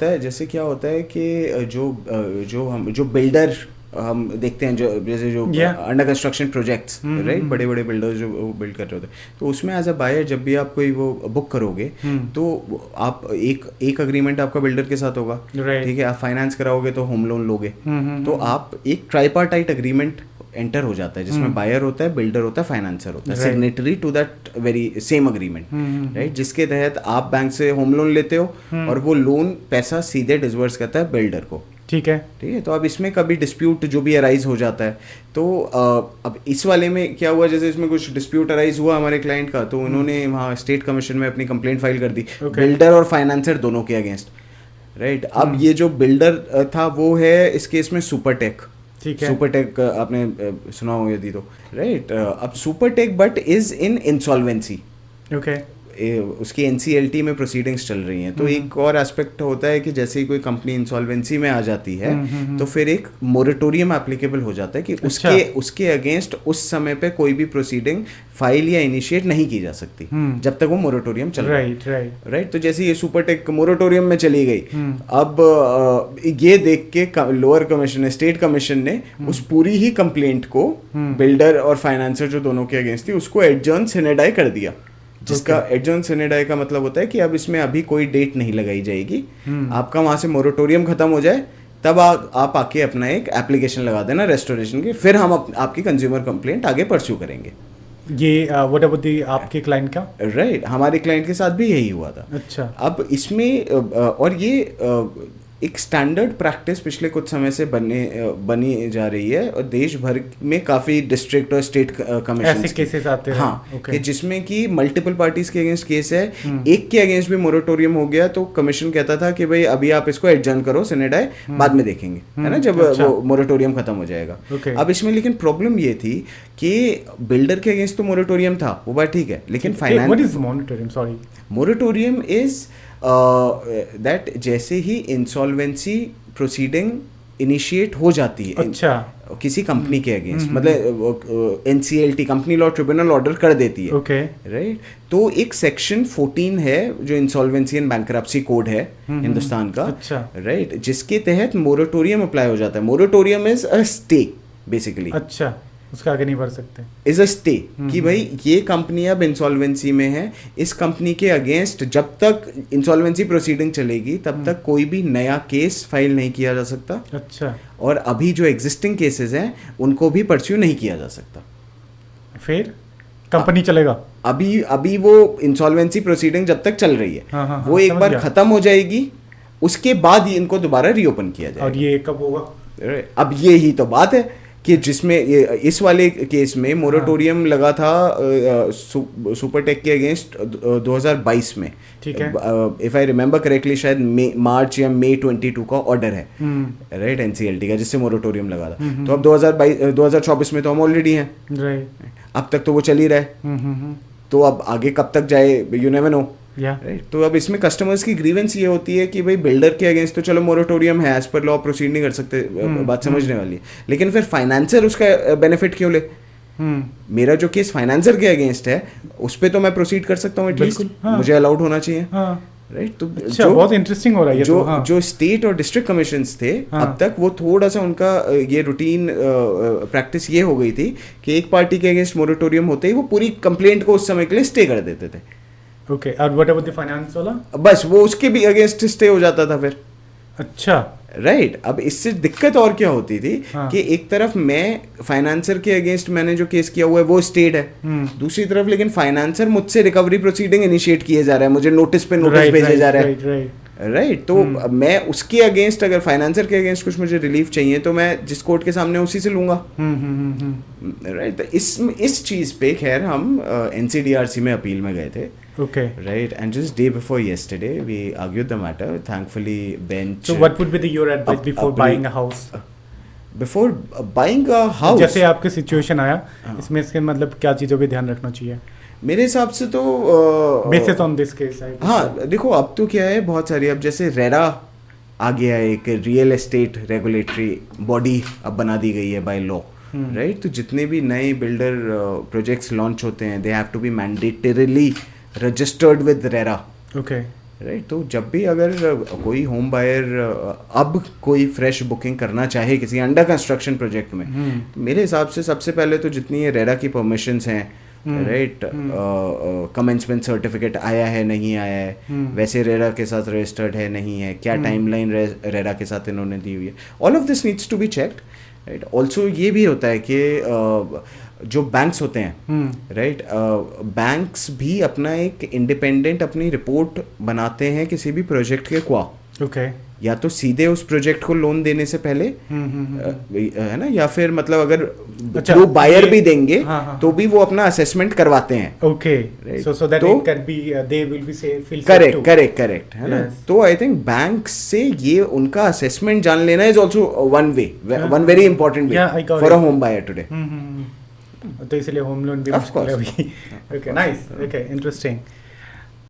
है। जैसे क्या होता है कि जो बिल्डर हम देखते हैं, जो जैसे जो Yeah. Under construction projects, right, बड़े बड़े बिल्डर्स जो बिल्ड कर रहे होते हैं, तो उसमें एज अ बायर जब भी आप कोई वो बुक करोगे तो आप एक अग्रीमेंट आपका बिल्डर के साथ होगा, Right. ठीक है, आप फाइनेंस कराओगे तो होम लोन लोगे, तो आप एक ट्राइपार्टाइट अग्रीमेंट एंटर हो जाता है जिसमें बायर होता है, बिल्डर होता है, फाइनेंसर होता है, Right. Signatory to that very same agreement, right, जिसके तहत आप बैंक से होम लोन लेते हो और वो लोन पैसा सीधे डिसबर्स करता है बिल्डर को। ठीक है। ठीक है, तो अब इसमें कभी डिस्प्यूट जो भी अराइज हो जाता है, तो अब इस वाले में क्या हुआ, जैसे इसमें कुछ डिस्प्यूट अराइज हुआ हमारे क्लाइंट का, तो उन्होंने वहाँ स्टेट कमीशन में अपनी कंप्लेंट फाइल कर दी, बिल्डर और फाइनेंसर दोनों के अगेंस्ट, राइट। अब ये जो बिल्डर था वो है इस केस में सुपरटेक। ठीक है। सुपरटेक आपने सुना हो यदि तो, राइट। अब Supertech but is in insolvency, okay. उसकी एनसीएलटी में प्रोसीडिंग्स चल रही हैं। तो एक और एस्पेक्ट होता है कि जैसे ही कोई कंपनी इंसॉल्वेंसी में आ जाती है तो फिर एक मोरेटोरियम एप्लीकेबल हो जाता है कि उसके अगेंस्ट उस समय पे कोई भी प्रोसीडिंग फाइल या इनिशिएट नहीं की जा सकती जब तक वो मोरेटोरियम चल रहा है, राइट। तो जैसे ये सुपरटेक मोरेटोरियम में चली गई, अब ये देख के लोअर कमीशन ने, स्टेट कमीशन ने उस पूरी ही कंप्लेंट को बिल्डर और फाइनेंसर जो दोनों के अगेंस्ट थी उसको एडजर्न सिने डाई कर दिया, जिसका एडजर्न सिने डाई का मतलब होता है कि अब इसमें अभी कोई डेट नहीं लगाई जाएगी, आपका वहां से मोरेटोरियम खत्म हो जाए तब आप आके अपना एक एप्लीकेशन लगा देना रेस्टोरेशन की, फिर हम आपकी कंज्यूमर कंप्लेंट आगे परस्यू करेंगे। ये व्हाट अबाउट दी आपके क्लाइंट का? राइट, हमारे क्लाइंट के साथ भी यही हुआ था। अच्छा। अब इसमें और ये एक स्टैंडर्ड प्रैक्टिस पिछले कुछ समय से बनी जा रही है और देश भर में काफ़ी डिस्ट्रिक्ट और स्टेट कमीशन ऐसे केसेस आते हैं। हाँ, कि जिसमें कि मल्टीपल पार्टीज के अगेंस्ट केस है, एक के अगेंस्ट भी मोरेटोरियम हो गया तो कमीशन कहता था कि भाई अभी आप इसको एडजर्न करो सिने डाई, बाद में देखेंगे, है ना, जब वो मोरेटोरियम खत्म हो जाएगा। अब इसमें लेकिन प्रॉब्लम ये थी कि बिल्डर के अगेंस्ट तो मोरेटोरियम था, वो बात ठीक है, लेकिन फाइनेंस मोरेटोरियम इज दैट जैसे ही इंसॉल्वेंसी प्रोसीडिंग इनिशिएट हो जाती है, अच्छा, किसी कंपनी के अगेंस्ट, मतलब NCLT company law tribunal order कर देती है, ओके, राइट। तो एक सेक्शन 14 है जो इंसॉल्वेंसी एंड बैंकरप्सी कोड है हिंदुस्तान का, अच्छा, राइट, जिसके तहत मोरेटोरियम अप्लाई हो जाता है। Moratorium is a stay basically, अच्छा, उसका आगे नहीं बढ़ सकते, इज अ स्टे कि भाई ये कंपनी अब इंसॉल्वेंसी में है, इस कंपनी के अगेंस्ट जब तक इंसॉल्वेंसी प्रोसीडिंग चलेगी तब तक कोई भी नया केस फाइल नहीं किया जा सकता, अच्छा, और अभी जो एग्जिस्टिंग केसेस हैं उनको भी परस्यू नहीं किया जा सकता। फिर कंपनी चलेगा अभी वो इंसॉल्वेंसी प्रोसीडिंग जब तक चल रही है, वो एक बार खत्म हो जाएगी, उसके बाद ही इनको दोबारा रीओपन किया जाएगा। और ये कब होगा? अब ये ही तो बात है कि जिसमें इस वाले केस में मोरेटोरियम लगा था सुपरटेक के अगेंस्ट 2022 में, ठीक है, इफ आई रिमेम्बर करेक्टली शायद मार्च या मई 22 का ऑर्डर है, राइट, एनसीएलटी का, जिससे मोरेटोरियम लगा था। तो अब 2024 में तो हम ऑलरेडी हैं, राइट, अब तक तो वो चल ही रहा है, तो अब आगे कब तक जाए यू नेवर नो, राइट। तो अब इसमें कस्टमर्स की ग्रीवेंस ये होती है कि भाई बिल्डर के अगेंस्ट तो चलो मोरेटोरियम है, एज पर लॉ प्रोसीड नहीं कर सकते, बात समझने वाली है, लेकिन फिर फाइनेंसर उसका बेनिफिट क्यों ले? मेरा जो केस फाइनेंसर के अगेंस्ट है उस पर तो मैं प्रोसीड कर सकता हूँ एटलीस्ट, मुझे अलाउड होना चाहिए, राइट। तो अच्छा, बहुत इंटरेस्टिंग हो रहा है ये। जो स्टेट और डिस्ट्रिक्ट कमीशंस थे, अब तक वो थोड़ा सा उनका ये रूटीन प्रैक्टिस ये हो गई थी कि एक पार्टी के अगेंस्ट मोरेटोरियम होते ही वो पूरी कंप्लेंट को उस समय के लिए स्टे कर देते थे। ओके, और व्हाट अबाउट द फाइनेंस वाला? बस वो उसके भी अगेंस्ट स्टे हो जाता था फिर। अच्छा, राइट। अब इससे दिक्कत और क्या होती थी कि एक तरफ मैं फाइनेंसर के अगेंस्ट मैंने जो केस किया हुआ है वो स्टेट है, दूसरी तरफ लेकिन फाइनेंसर मुझसे रिकवरी प्रोसीडिंग इनिशिएट किए जा रहा है, मुझे नोटिस पे नोटिस भेजे जा रहा है, राइट। तो मैं उसके अगेंस्ट, अगर फाइनेंसर के अगेंस्ट कुछ मुझे रिलीफ चाहिए तो मैं जिस कोर्ट के सामने उसी से लूंगा, राइट। तो इस चीज पे खैर हम एनसीडीआरसी में अपील में गए थे, okay, right, and just day before yesterday we argued the matter. Thankfully bench, so what would be your advice before buying a house? Before buying a house, जैसे आपके सिचुएशन आया, इसमें इसके मतलब क्या चीज़ों पे ध्यान रखना चाहिए मेरे हिसाब से? तो बेसिस ऑन दिस केस, हाँ देखो, अब तो क्या है, बहुत सारी, अब जैसे रेरा आ गया है, एक रियल एस्टेट रेगुलेटरी बॉडी अब बना दी गई है बाय लॉ, राइट। तो जितने भी नए बिल्डर प्रोजेक्ट्स लॉन्च होते हैं, they have to be mandatorily registered with RERA, okay, right तो जब भी अगर कोई होम बायर अब कोई फ्रेश बुकिंग करना चाहे किसी अंडर कंस्ट्रक्शन प्रोजेक्ट में, तो मेरे हिसाब से सबसे पहले तो जितनी ये रेरा की परमिशंस हैं, राइट, कमेंसमेंट सर्टिफिकेट आया है नहीं आया है, वैसे रेरा के साथ रजिस्टर्ड है नहीं है, क्या टाइमलाइन रेरा के साथ इन्होंने दी हुई है, all of this needs to be checked, right. Also ये भी होता है कि जो बैंक्स होते हैं, राइट, बैंक्स भी अपना एक इंडिपेंडेंट अपनी रिपोर्ट बनाते हैं किसी भी प्रोजेक्ट के ओके या तो सीधे उस प्रोजेक्ट को लोन देने से पहले, है ना, या फिर मतलब अगर थ्रू बायर भी देंगे तो भी वो अपना असेसमेंट करवाते हैं। Okay, so that it can be they will be से फील करेक्ट है ना। तो आई थिंक बैंक से ये उनका असेसमेंट जान लेना is also one very important way for a home buyer today. तो इसलिए होम लोन भी मुश्किल है अभी। Okay, nice, okay, interesting.